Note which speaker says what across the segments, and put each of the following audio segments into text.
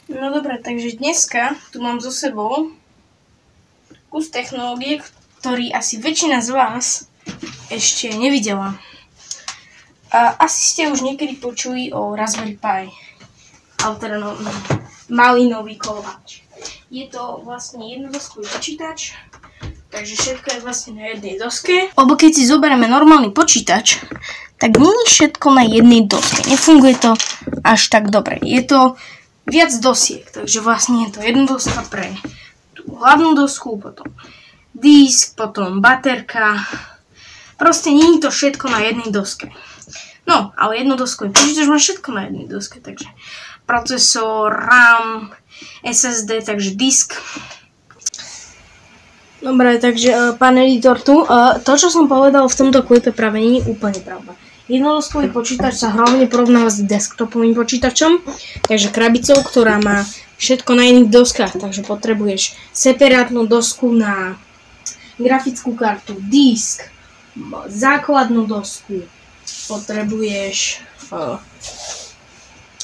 Speaker 1: No dobre, takže dneska tu mám so sebou kus technológie, ktorý asi väčšina z vás ešte nevidela. A asi ste už niekedy počuli o Raspberry Pi, ale teda malinový koláč. Je to vlastne jednodoskový počítač, takže všetko je vlastne na jednej doske. Lebo keď si zoberieme normálny počítač, tak nie je všetko na jednej doske. Nefunguje to až tak dobre. Je to viac dosiek, takže vlastne je to jedna doska pre tú hlavnú dosku, potom disk, potom baterka. Proste nie je to všetko na jednej doske. No, ale jednodoskový počítač má všetko na jednej doske, takže procesor, RAM, SSD, takže disk. Dobre, takže pán editor tu, to čo som povedal v tomto klipe práve nie je úplne pravda. Jednodoskový počítač sa hlavne porovnáva s desktopovým počítačom, takže krabicou, ktorá má všetko na iných doskách, takže potrebuješ separátnu dosku na grafickú kartu, disk, základnú dosku, potrebuješ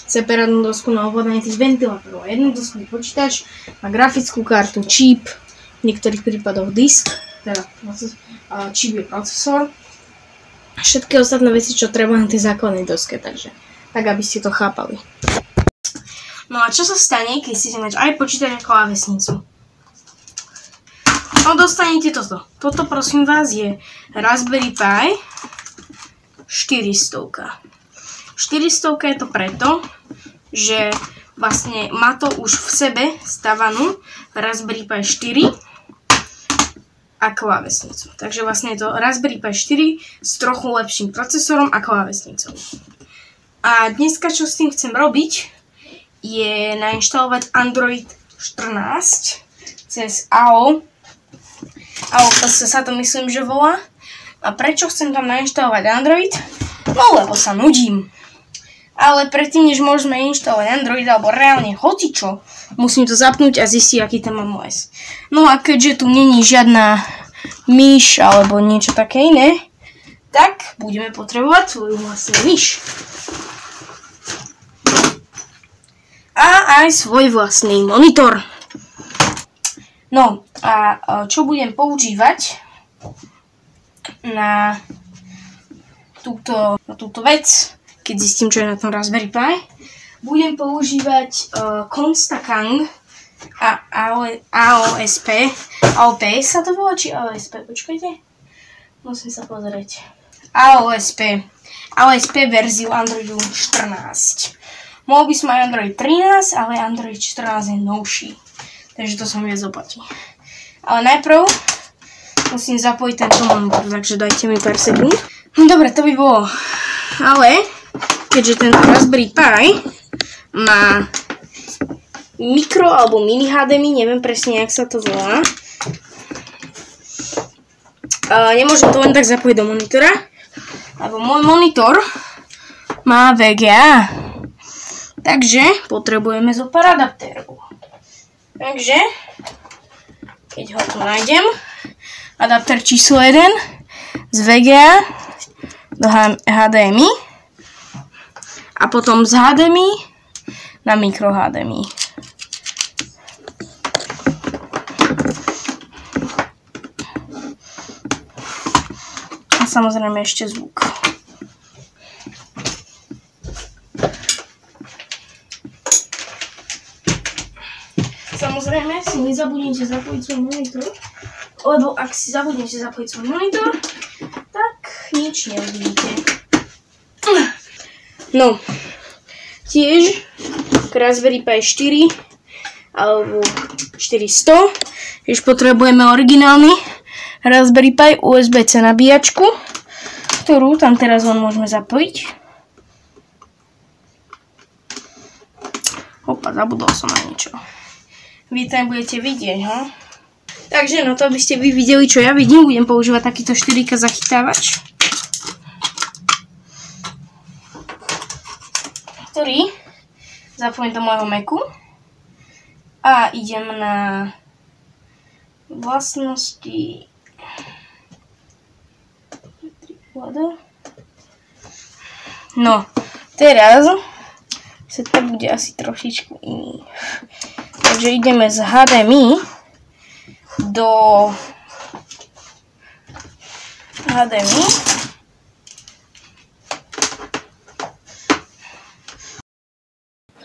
Speaker 1: separátnu dosku na ovládanie tých ventilátorov. Jednodoskový počítač má grafickú kartu, čip, v niektorých prípadoch disk, teda čip je procesor. Všetky ostatné veci, čo treba na tej základnej doske, takže tak, aby ste to chápali. No a čo sa stane, keď chcete mať aj počítač a klávesnicu? No dostanete toto. Toto prosím vás je Raspberry Pi 400. 400 je to preto, že vlastne má to už v sebe stavanú Raspberry Pi 4 a klávesnicu. Takže vlastne je to Raspberry Pi 4 s trochu lepším procesorom a klávesnicou. A dneska, čo s tým chcem robiť, je nainštalovať Android 14 cez AO. AOPS sa to myslím, že volá. A prečo chcem tam nainštalovať Android? No lebo sa nudím. Ale predtým, než môžeme inštalovať Android alebo reálne hocičo, musím to zapnúť a zistiť, aký tam mám OS. No a keďže tu není žiadna myš alebo niečo také iné, tak budeme potrebovať svoju vlastnú myš. A aj svoj vlastný monitor. No a čo budem používať na túto vec, keď zistím, čo je na tom Raspberry Pi, budem používať Consta-Kang a AOSP. AOPS sa to volá, či AOSP? Počkajte. Musím sa pozrieť. AOSP. AOSP verziu Androidu 14. Mohol by som aj Android 13, ale Android 14 je novší. Takže to sa mi viac oplatí. Ale najprv musím zapojiť tento monitor, takže dajte mi pár sekúnd. No dobre, to by bolo. Ale keďže ten Raspberry Pi má mikro alebo mini HDMI, neviem presne, jak sa to volá. Nemôžem to len tak zapojiť do monitora, lebo môj monitor má VGA. Takže potrebujeme zo pár adaptérov. Takže, keď ho tu nájdem, adapter číslo 1 z VGA do HDMI a potom z HDMI na mikro HDMI. A samozrejme ešte zvuk. Samozrejme si nezabudnite zapojiť svoj monitor, lebo ak si zabudnete zapojiť svoj monitor, tak nič neuvidíte. No, tiež k Raspberry Pi 4 alebo 400, tiež potrebujeme originálny Raspberry Pi USB-C nabíjačku, ktorú tam teraz len môžeme zapojiť. Opa, zabudol som na niečo. Vy tam budete vidieť, ho? Takže no to, aby ste vy videli, čo ja vidím, budem používať takýto 4K zachytávač, ktorý zapojím do môjho Macu a idem na vlastnosti No, teraz setup bude asi trošičku iný. Takže ideme z HDMI do HDMI.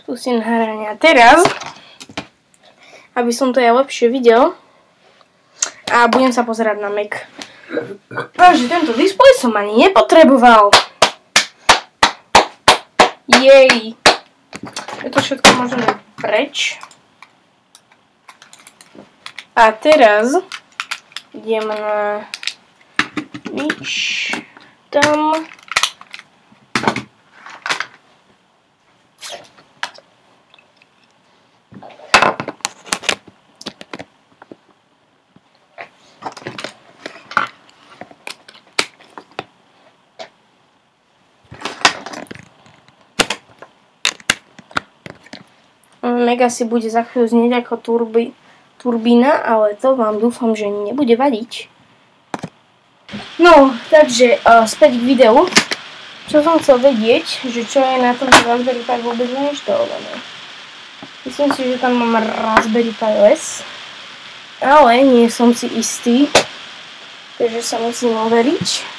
Speaker 1: Spustím nahranie. A teraz, aby som to ja lepšie videl, a budem sa pozerať na Mac. Takže tento displej som ani nepotreboval. Jej. Je to všetko možno preč. A teraz idem na nič tam. Mega si bude za chvíľu znieť ako turbína, ale to vám dúfam, že nebude vadiť. No, takže späť k videu. Čo som chcel vedieť, že čo je na tom Raspberry Pi vôbec nainštalované. Myslím si, že tam mám Raspberry Pi OS, ale nie som si istý, takže sa musím overiť.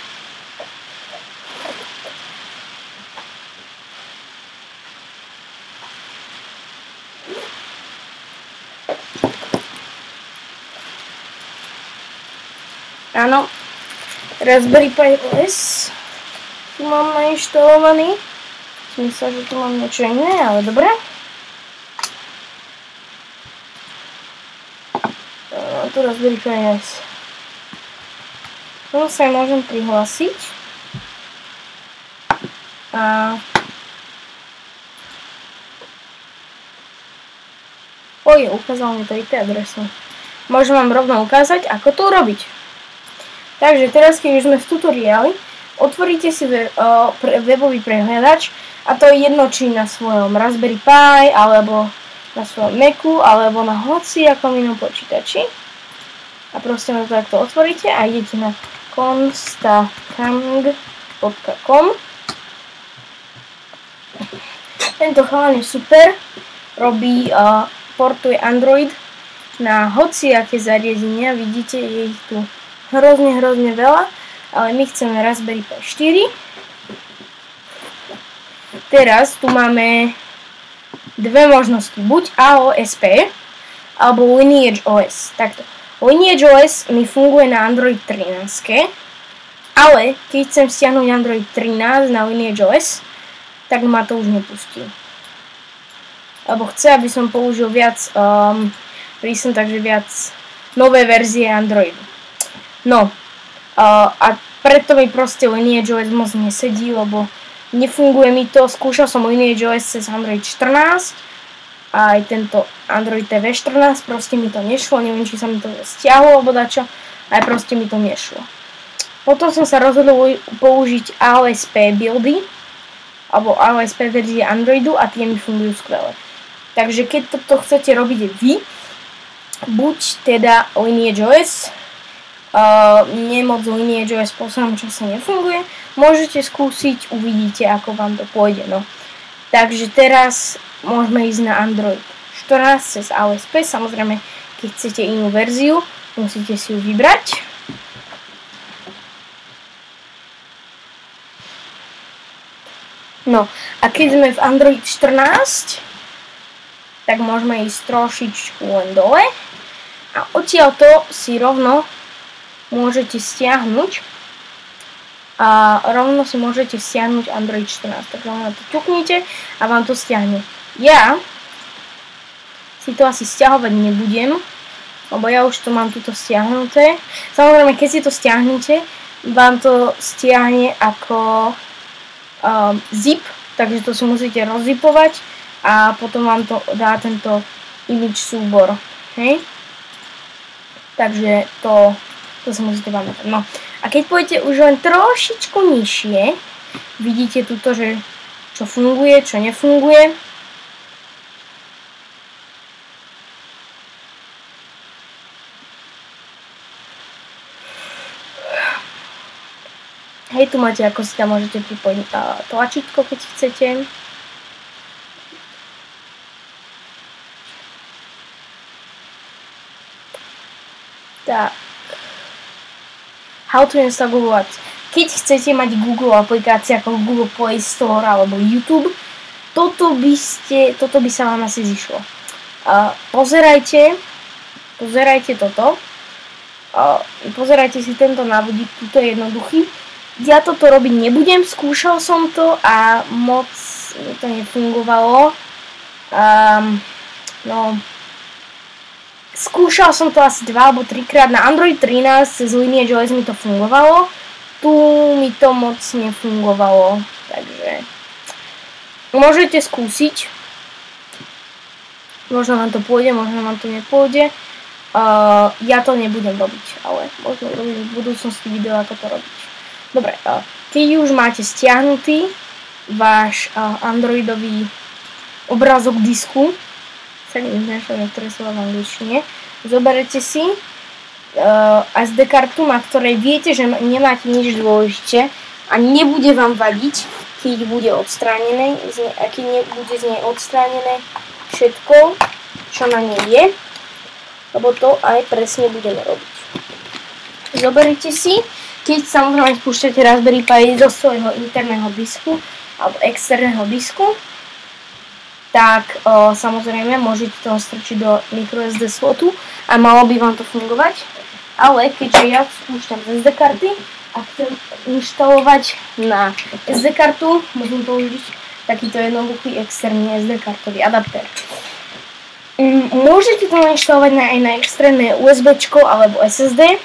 Speaker 1: Áno, Raspberry Pi OS tu mám nainštalovaný. Myslím, že tu mám niečo iné, ale dobre. Tu Raspberry Pi OS. Tu sa môžem prihlásiť. Ukázal mi to IP adresu. Môžem vám rovno ukázať, ako to urobiť. Takže teraz, keď už sme v tutoriáli, otvoríte si webový prehľadač, a to je jedno, či na svojom Raspberry Pi, alebo na svojom Macu, alebo na hociakom inom počítači. A proste to takto otvoríte a idete na constakang.com. Tento chalan je super, portuje Android na hociaké zariadenia, vidíte, je ich tu hrozne veľa, ale my chceme Raspberry Pi 4. Teraz tu máme dve možnosti, buď AOSP alebo Lineage OS. Takto. Lineage OS mi funguje na Android 13, ale keď chcem stiahnuť Android 13 na Lineage OS, tak ma to už nepustí. Lebo chce, aby som použil viac takže viac nové verzie Androidu. No, a preto mi proste Lineage OS moc nesedí, lebo nefunguje mi to. Skúšal som Lineage OS cez Android 14 a aj tento Android TV 14, proste mi to nešlo, neviem, či sa mi to stiahlo alebo dačo, ale proste mi to nešlo. Potom som sa rozhodol použiť AOSP buildy, alebo AOSP verzie Androidu a tie mi fungujú skvele. Takže keď toto chcete robiť vy, buď teda Lineage OS, nemoc Lineage OS v poslednom čase nefunguje, môžete skúsiť, uvidíte, ako vám to pôjde. No. Takže teraz môžeme ísť na Android 14 cez AOSP, samozrejme, keď chcete inú verziu, musíte si ju vybrať. No, a keď sme v Android 14, tak môžeme ísť trošičku len dole a odtiaľto si rovno môžete stiahnuť Android 14. Takže len to ťuknite a vám to stiahne. Ja si to asi stiahovať nebudem, lebo ja už to mám tuto stiahnuté. Samozrejme, keď si to stiahnete, vám to stiahne ako zip, takže to si musíte rozzipovať a potom vám to dá tento image súbor. Hej? Takže to si musíte pamätať. No. A keď pôjdete už len trošičku nižšie, vidíte tuto, že čo funguje, čo nefunguje. Hej, tu máte, ako si tam môžete pripojiť tlačítko, keď chcete.
Speaker 2: Tak. How to install Google Apps. Keď chcete mať Google aplikácie ako Google Play Store alebo YouTube, toto by sa vám asi zišlo. Pozerajte toto. Pozerajte si tento návodík, tuto je jednoduchý. Ja toto robiť nebudem, skúšal som to a moc mi to nefungovalo. Skúšal som to asi 2 alebo 3 krát. Na Android 13 cez Lineage OS mi to fungovalo. Tu mi to moc nefungovalo. Takže môžete skúsiť. Možno vám to pôjde, možno vám to nepôjde. Ja to nebudem robiť, ale možno robím v budúcnosti video, ako to robiť. Dobre, keď už máte stiahnutý váš androidový obrázok disku, sa neznášam niektoré slova v angličtine, zoberete si SD kartu, na ktorej viete, že nemáte nič dôležité a nebude vám vadiť, keď bude odstránené, keď nebude z nej odstránené všetko, čo na nej je, lebo to aj presne budeme robiť. Zoberete si, keď samozrejme spúšťate Raspberry Pi do svojho interného disku alebo externého disku, tak samozrejme môžete to strčiť do microSD slotu a malo by vám to fungovať. Ale keďže ja spúšťam z SD karty a chcem inštalovať na SD kartu, môžem použiť takýto jednoduchý externý SD kartový adapter. Môžete to inštalovať aj na externé USB alebo SSD.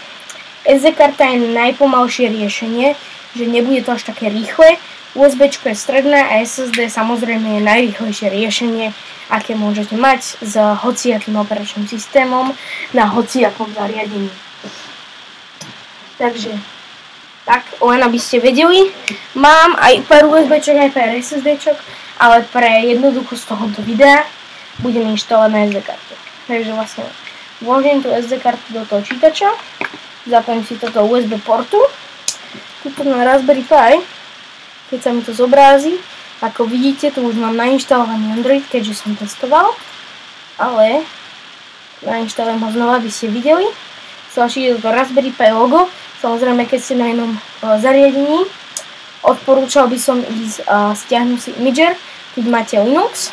Speaker 2: SD karta je najpomalšie riešenie, že nebude to až také rýchle. USB je stredné a SSD samozrejme je najrýchlejšie riešenie, aké môžete mať s hociakým operačným systémom na hociakom zariadení. Takže, tak, len aby ste vedeli, mám aj pár USB, aj pár SSD, ale pre jednoduchosť tohoto videa budem inštalovať na SD kartu. Takže vlastne vložím tú SD kartu do toho čítača, zapojím si toto USB portu, tuto na Raspberry Pi. Keď sa mi to zobrazí, ako vidíte, tu už mám nainštalovaný Android, keďže som testoval, ale nainštalujem ho znova, aby ste videli. Stlačíte toto Raspberry Pi logo, samozrejme keď ste na inom zariadení, odporúčal by som ísť stiahnuť si Imager, keď máte Linux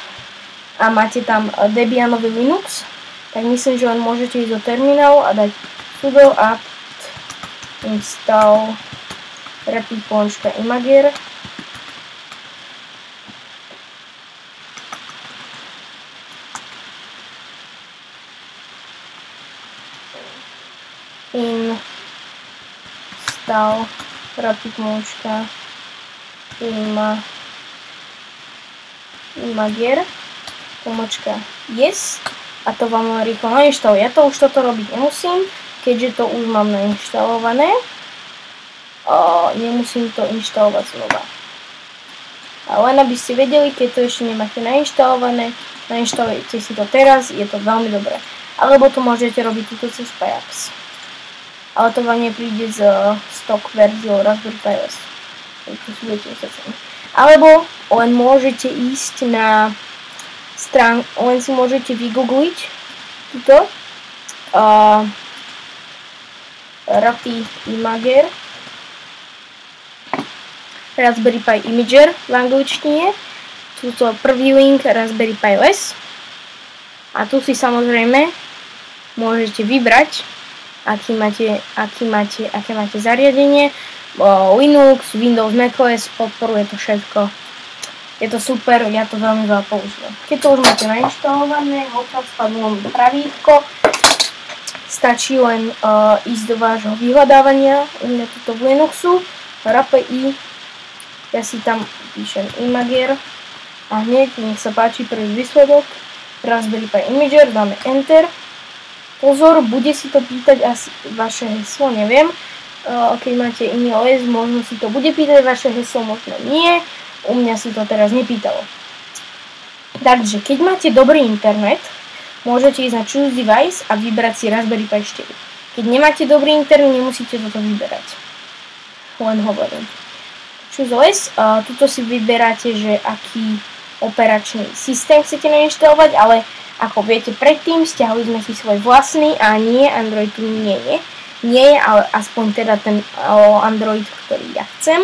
Speaker 2: a máte tam Debianový Linux, tak myslím, že len môžete ísť do terminálu a dať sudo apt install repi.imager. Install repi.imager yes a to vám rýchlo nainštaluje. Ja to už toto robiť nemusím, keďže to už mám nainštalované. Nemusím to inštalovať znova. A len aby ste vedeli, keď to ešte nemáte nainštalované, nainštalujete si to teraz, je to veľmi dobré. Alebo to môžete robiť túto cez PyApps. Ale to vám nepríde z stock verziou Raspberry Pi OS. Alebo len môžete ísť na stránku, len si môžete vygoogliť túto Rapi Imager, Raspberry Pi Imager v angličtine. Túto prvý link Raspberry Pi OS. A tu si samozrejme môžete vybrať, aké máte zariadenie. Linux, Windows, macOS, podporuje to všetko. Je to super, ja to veľmi veľa používam. Keď to už máte nainštalované, hotovo, spadlo pravítko, stačí len ísť do vášho vyhľadávania, u mňa tuto v Linuxu, RAPI, ja si tam píšem Imager a hneď, nech sa páči, prvý výsledok, Raspberry Pi Imager, dáme Enter. Pozor, bude si to pýtať asi vaše heslo, neviem. Keď máte iný OS, možno si to bude pýtať vaše heslo, možno nie. U mňa si to teraz nepýtalo. Takže, keď máte dobrý internet, môžete ísť na Choose Device a vybrať si Raspberry Pi 4. Keď nemáte dobrý internet, nemusíte toto vyberať. Len hovorím. Choose OS, tuto si vyberáte, že aký operačný systém chcete nainštalovať, ale Ako viete, predtým stiahli sme si svoj vlastný a nie, Android tu nie je. Nie je, ale aspoň teda ten Android, ktorý ja chcem.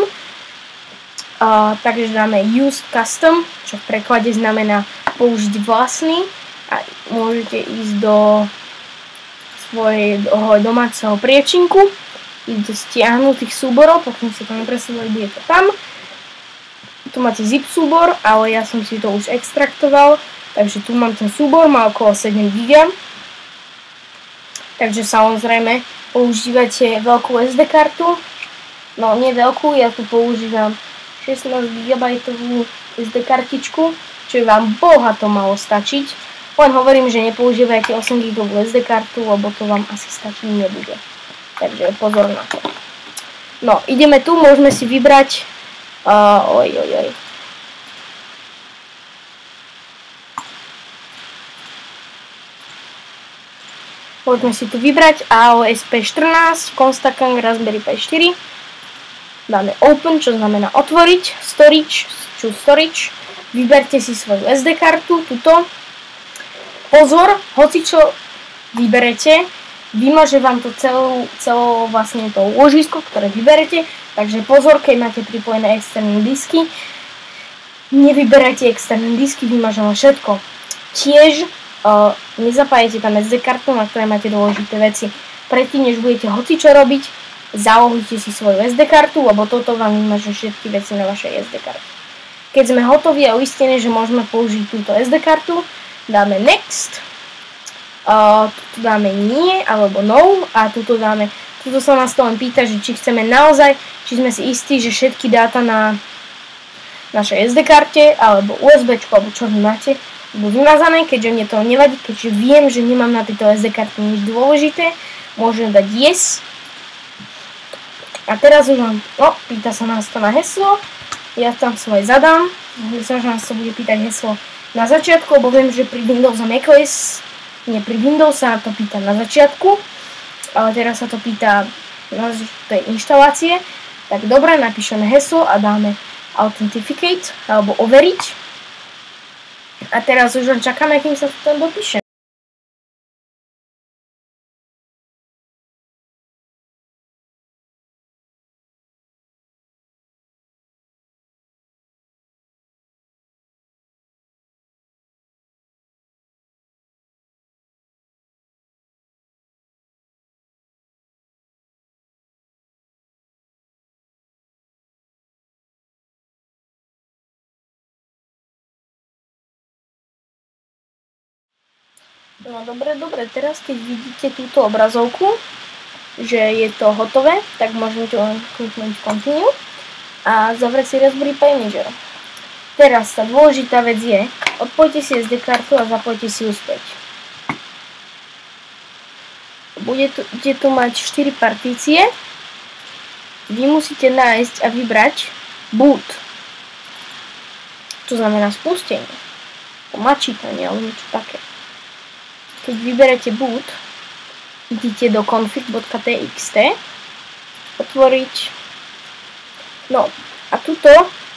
Speaker 2: Takže dáme Use Custom, čo v preklade znamená použiť vlastný a môžete ísť do svojho domáceho priečinku, ísť do stiahnutých súborov, pokiaľ sa to nepresúvali, bude to tam. Tu máte zip súbor, ale ja som si to už extraktoval, takže tu mám ten súbor, má okolo 7 GB. Takže samozrejme používate veľkú SD kartu, no nie veľkú, ja tu používam 16 GB SD kartičku, čo vám bohato malo stačiť. Len hovorím, že nepoužívajte 8 GB SD kartu, lebo to vám asi stačiť nebude. Takže pozor na to. No, ideme tu, môžeme si vybrať Môžeme si tu vybrať AOS P14, Constacang Raspberry Pi 4. Dáme Open, čo znamená otvoriť. Storage, choose Storage. Vyberte si svoju SD kartu, tuto. Pozor, hoci čo vyberete, vymaže vám to celé vlastne to úložisko, ktoré vyberete. Takže pozor, keď máte pripojené externé disky, nevyberajte externé disky, vymaže vám všetko. Tiež nezapájete tam SD kartu, na ktorej máte dôležité veci. Predtým, než budete hocičo robiť, zalohujte si svoju SD kartu, lebo toto vám vymaže všetky veci na vašej SD karte. Keď sme hotoví a uistení, že môžeme použiť túto SD kartu, dáme Next, tuto dáme Nie alebo No a tuto sa nás to len pýta, že či chceme naozaj, či sme si istí, že všetky dáta na našej SD karte alebo USBčku alebo čo vy máte budú vymazané, keďže mne to nevadí, keďže viem, že nemám na tejto SD karte nič dôležité, môžem dať Yes. A teraz už vám, pýta sa nás to na heslo, ja tam svoje zadám, myslím, že nás to bude pýtať heslo na začiatku, lebo viem, že pri Windows a macOS, nie pri Windows sa to pýta na začiatku, ale teraz sa to pýta na tej inštalácie. Tak dobre, napíšeme heslo a dáme Authenticate, alebo overiť. A teraz už len čakáme, kým sa to tam dopíše. No dobre, teraz keď vidíte túto obrazovku, že je to hotové, tak môžete len kliknúť Continue a zavrieť si Raspberry Pi Imager. Teraz tá dôležitá vec je, odpojte si SD kartu a zapojte si ju späť. Budete tu mať 4 partície, vy musíte nájsť a vybrať Boot, čo znamená spustenie, mačítanie alebo niečo také. Keď vyberete boot, idete do config.txt, otvoriť, no a tuto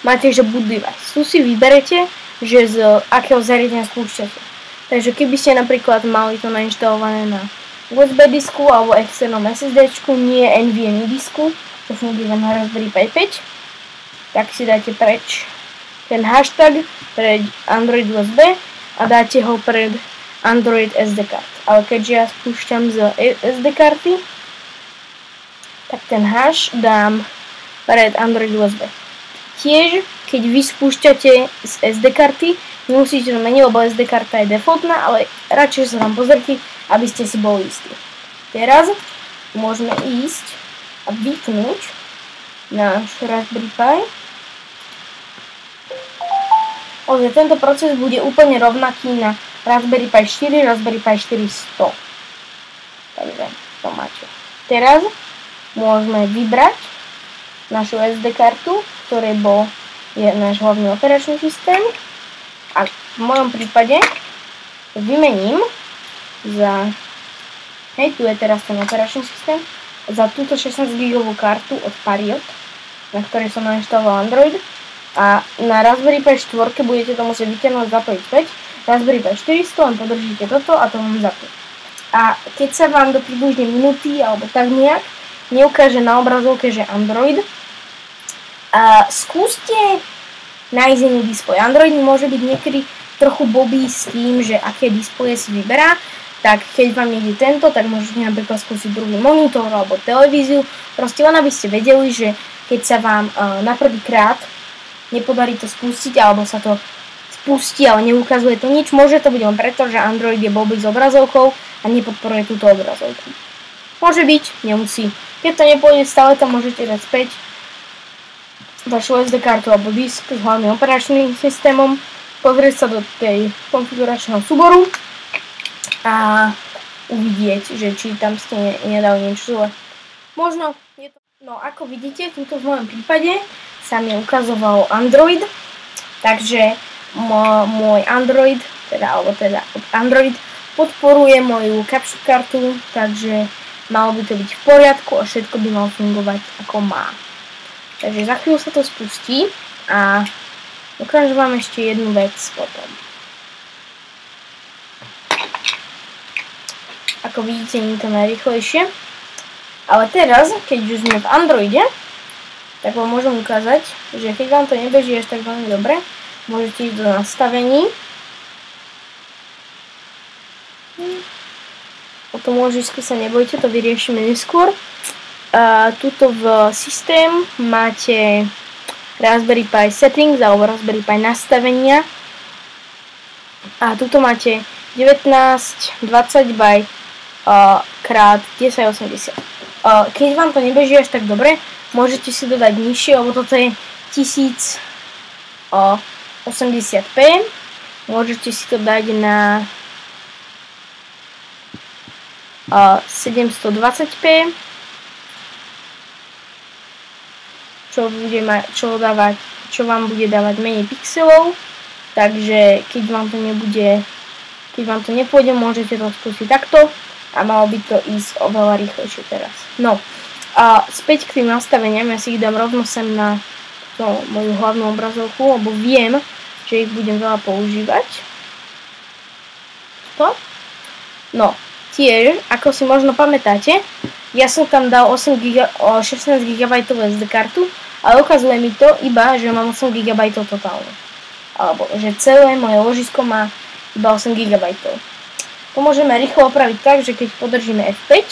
Speaker 2: máte, že boot device. Tu si vyberete, že z akého zariadenia spúšťate. Takže keby ste napríklad mali to nainštalované na USB disku alebo externom SSDčku, nie NVMe disku, to funguje na Raspberry Pi 5, tak si dáte preč ten hashtag pred Android USB a dáte ho pred Android SD kart. Ale keďže ja spúšťam z SD karty, tak ten hash dám pred Android USB. Tiež, keď vy spúšťate z SD karty, nemusíte to meniť, lebo SD karta je defaultná, ale radšej sa tam pozrite, aby ste si boli istí. Teraz môžeme ísť a vypnúť náš Raspberry Pi. Tento proces bude úplne rovnaký na Raspberry Pi 4, Raspberry Pi 4 100. Takže to máte. Teraz môžeme vybrať našu SD kartu, ktorej je náš hlavný operačný systém. A v mojom prípade to vymením za, tu je teraz ten operačný systém, za túto 16 GB kartu od Pariot, na ktorej som nainštaloval Android. A na Raspberry Pi 4 budete to musieť vytiahnuť, zapojiť späť. Raspberry Pi 400, len podržíte toto a to vám zapne. A keď sa vám do približne minúty alebo tak nejak neukáže na obrazovke, že Android, skúste nájsť iný displej. Android môže byť niekedy trochu blbý s tým, že aké displeje si vyberá, tak keď vám nejde tento, tak môžete napríklad skúsiť druhý monitor alebo televíziu. Proste len aby ste vedeli, že keď sa vám na prvýkrát nepodarí to spustiť alebo sa to spustí, ale neukazuje to nič, môže to byť len preto, že Android je blbý s obrazovkou a nepodporuje túto obrazovku. Môže byť, nemusí. Keď to nepôjde, stále tam môžete dať späť vašu SD kartu alebo disk s hlavným operačným systémom, pozrieť sa do tej konfiguračného súboru a uvidieť, že či tam ste nedali niečo zle. Možno je to... No ako vidíte, tuto v mojom prípade sa mi ukazoval Android, takže môj Android, Android podporuje moju capture kartu, takže malo by to byť v poriadku a všetko by malo fungovať ako má. Takže za chvíľu sa to spustí a ukážem vám ešte jednu vec potom. Ako vidíte, nie je to najrýchlejšie. Ale teraz, keď už sme v Androide, tak vám môžem ukázať, že keď vám to nebeží až tak veľmi dobre, môžete ísť do nastavení. O tom ložisku sa nebojte, to vyriešime neskôr. Tuto v systém máte Raspberry Pi settings alebo Raspberry Pi nastavenia. A tuto máte 1920 by krát 1080. Keď vám to nebeží až tak dobre, môžete si dodať nižšie, lebo toto je 1080p. Môžete si to dať na 720p, čo vám bude dávať menej pixelov. Takže keď vám to nepôjde, môžete to skúsiť takto a malo by to ísť oveľa rýchlejšie teraz. No, a späť k tým nastaveniam, ja si ich dám rovno sem na moju hlavnú obrazovku, lebo viem, že ich budem veľa používať. No, tiež, ako si možno pamätáte, ja som tam dal 16 GB SD kartu, ale ukazuje mi to iba, že mám 8 GB totálne. Alebo že celé moje ložisko má iba 8 GB. To môžeme rýchlo opraviť tak, že keď podržíme F5,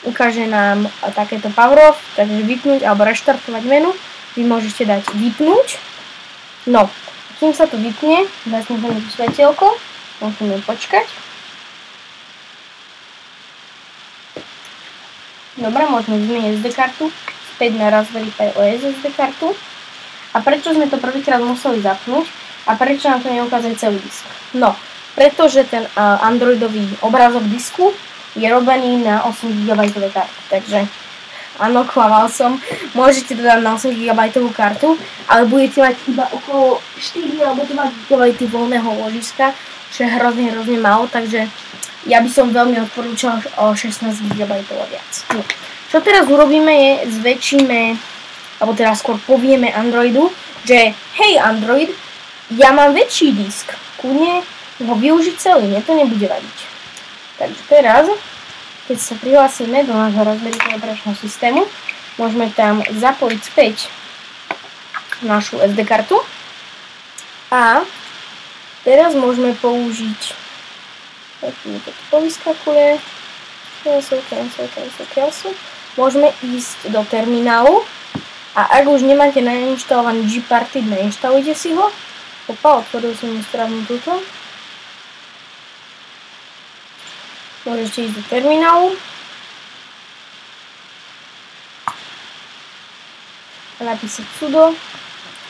Speaker 2: ukáže nám takéto power off, takže vypnúť alebo reštartovať menu. Vy môžete dať vypnúť. No, kým sa to vypne, zasneme tu svetielko, musíme počkať. Dobre, môžeme zmeniť SD kartu späť na Raspberry Pi OS SD kartu. A prečo sme to prvýkrát museli zapnúť a prečo nám to neukazuje celý disk? No, pretože ten androidový obrázok disku je robený na 8 GB kartu, takže áno, klamal som, môžete to dať na 8 GB kartu, ale budete mať iba okolo 4 alebo 2 GB voľného ložiska, čo je hrozne málo, takže ja by som veľmi odporúčal o 16 GB a viac. No. Čo teraz urobíme je, zväčšíme, alebo teraz skôr povieme Androidu, že hej Android, ja mám väčší disk, kľudne ho využiť celý, mne to nebude vadiť. Takže teraz, keď sa prihlásime do nášho Raspberry Pi operačného systému, môžeme tam zapojiť späť našu SD kartu a teraz môžeme použiť, mi to tu povyskakuje, cancel. Môžeme ísť do terminálu a ak už nemáte nainštalovaný Gparted, nainštalujte si ho. Otvoril som nesprávnu túto. Môžete ísť do terminálu a napísať sudo,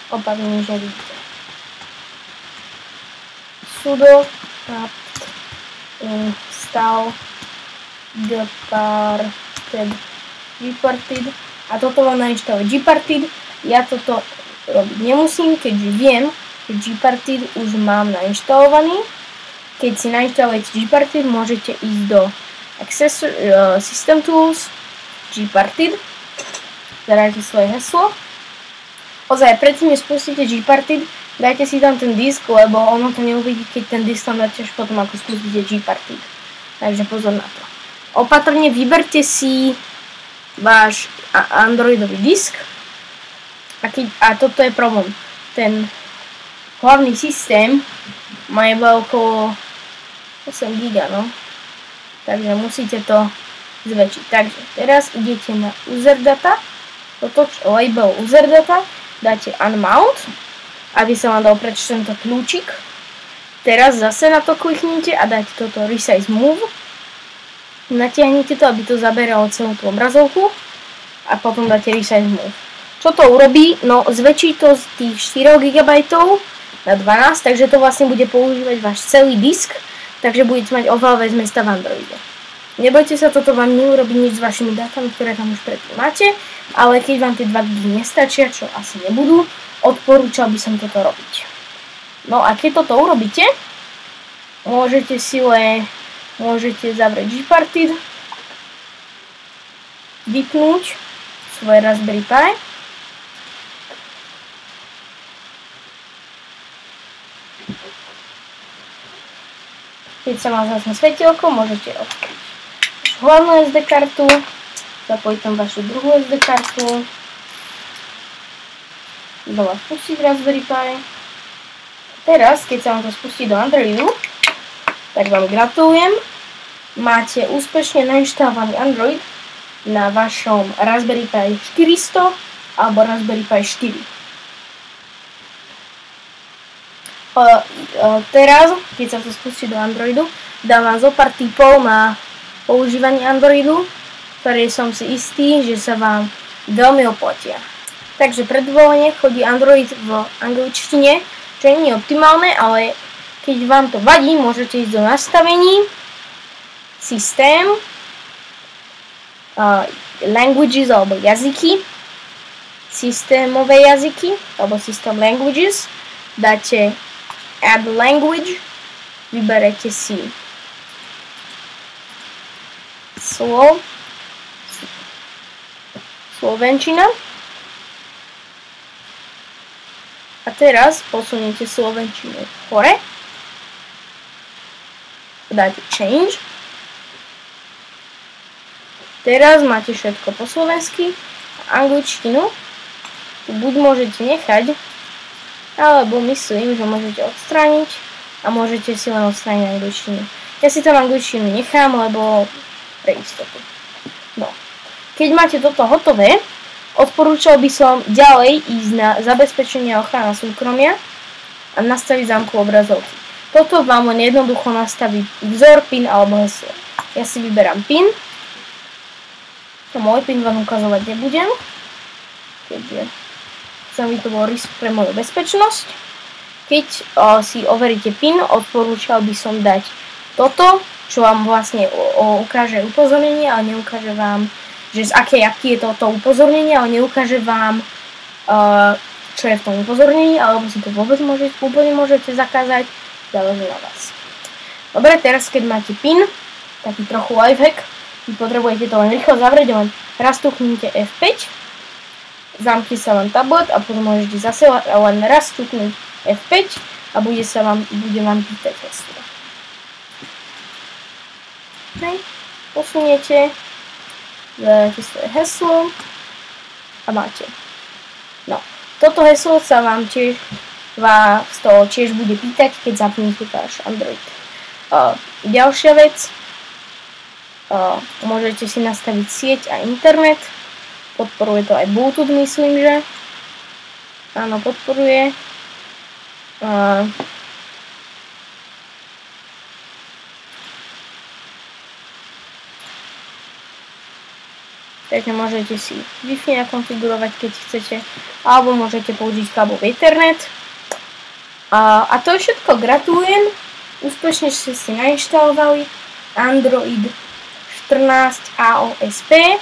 Speaker 2: opäť že vidíte. Sudo apt install Gparted a toto vám nainštaluje Gparted. Ja toto robiť nemusím, keďže viem, že Gparted už mám nainštalovaný. Keď si nainštalujete Gparted, môžete ísť do System Tools, Gparted, zadáte svoje heslo. Ozaj, predtým, než spustíte Gparted, dajte si tam ten disk, lebo ono to neuvidí, keď ten disk tam dáte až potom, ako spustíte Gparted. Takže pozor na to. Opatrne vyberte si váš Androidový disk. A toto je problém. Ten hlavný systém má iba okolo 8 GB, no. Takže musíte to zväčšiť. Takže teraz idete na user data, toto label user data, dáte unmount, aby sa vám dal preč tento kľúčik. Teraz zase na to kliknite a dáte toto resize move. Natiahnite to, aby to zaberalo celú tú obrazovku a potom dáte resize move. Čo to urobí? No zväčší to z tých 4 GB na 12, takže to vlastne bude používať váš celý disk, takže budete mať oveľa viac miesta v Androide. Nebojte sa, toto vám neurobí nič s vašimi dátami, ktoré tam už predtým máte, ale keď vám tie 2 GB nestačia, čo asi nebudú, odporúčal by som toto robiť. No a keď toto urobíte, môžete zavrieť Gparted, vypnúť svoje Raspberry Pi. Keď sa vám zasne svetielko, môžete odkryť hlavnú SD kartu, zapojiť tam vašu druhú SD kartu, znova spustiť Raspberry Pi. Teraz, keď sa vám to spustí do Androidu, tak vám gratulujem, máte úspešne nainštalovaný Android na vašom Raspberry Pi 400 alebo Raspberry Pi 4. Teraz, keď sa to spustí do Androidu, dám vám zo pár tipov na používanie Androidu, ktoré som si istý, že sa vám veľmi oplatia. Takže predvolenie chodí Android v angličtine, čo nie je optimálne, ale keď vám to vadí, môžete ísť do nastavení, systém, languages alebo jazyky, systémové jazyky alebo system languages, dáte add language, vyberete si slovenčina a teraz posuniete slovenčinu hore, dáte change. Teraz máte všetko po slovensky, angličtinu tu buď môžete nechať, alebo myslím, že môžete odstrániť a môžete si len odstrániť angličtinu. Ja si tam angličtinu nechám, lebo pre istotu. No. Keď máte toto hotové, odporúčal by som ďalej ísť na zabezpečenie a ochrana súkromia a nastaviť zámku obrazovky. Toto vám len jednoducho nastaví vzor, PIN alebo heslo. Ja si vyberám PIN. Môj PIN vám ukazovať nebudem, keďže chcem, aby to bol risk pre moju bezpečnosť. Keď si overíte PIN, odporúčal by som dať toto, čo vám vlastne ukáže upozornenie, ale neukáže vám, že z akej apky je toto upozornenie, ale neukáže vám, čo je v tom upozornení, alebo si to vôbec úplne môžete zakázať, záleží na vás. Dobre, teraz keď máte PIN, taký trochu lifehack, vy potrebujete to len rýchlo zavrieť, len raz stuknite F5, zamkne sa vám tablet a potom môžete zase len raz stuknúť F5 a bude vám pýtať heslo. Posuniete, zadáte svoje heslo a máte. No, toto heslo sa vám tiež z toho tiež bude pýtať, keď zapnete váš Android. Ďalšia vec, môžete si nastaviť sieť a internet, podporuje to aj Bluetooth, myslím, že áno, podporuje. Takže môžete si Wi-Fi nakonfigurovať, keď chcete, alebo môžete použiť káblový Ethernet. A to je všetko. Gratulujem. Úspešne ste si nainštalovali Android 14 AOSP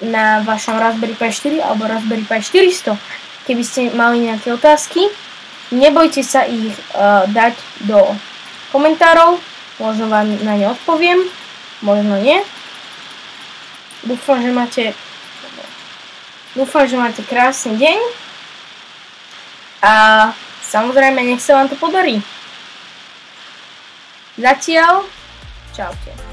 Speaker 2: na vašom Raspberry Pi 4 alebo Raspberry Pi 400. Keby ste mali nejaké otázky, nebojte sa ich dať do komentárov. Možno vám na ne odpoviem, možno nie. Dúfam, že máte krásny deň a samozrejme, nech sa vám to podarí. Zatiaľ, čaute.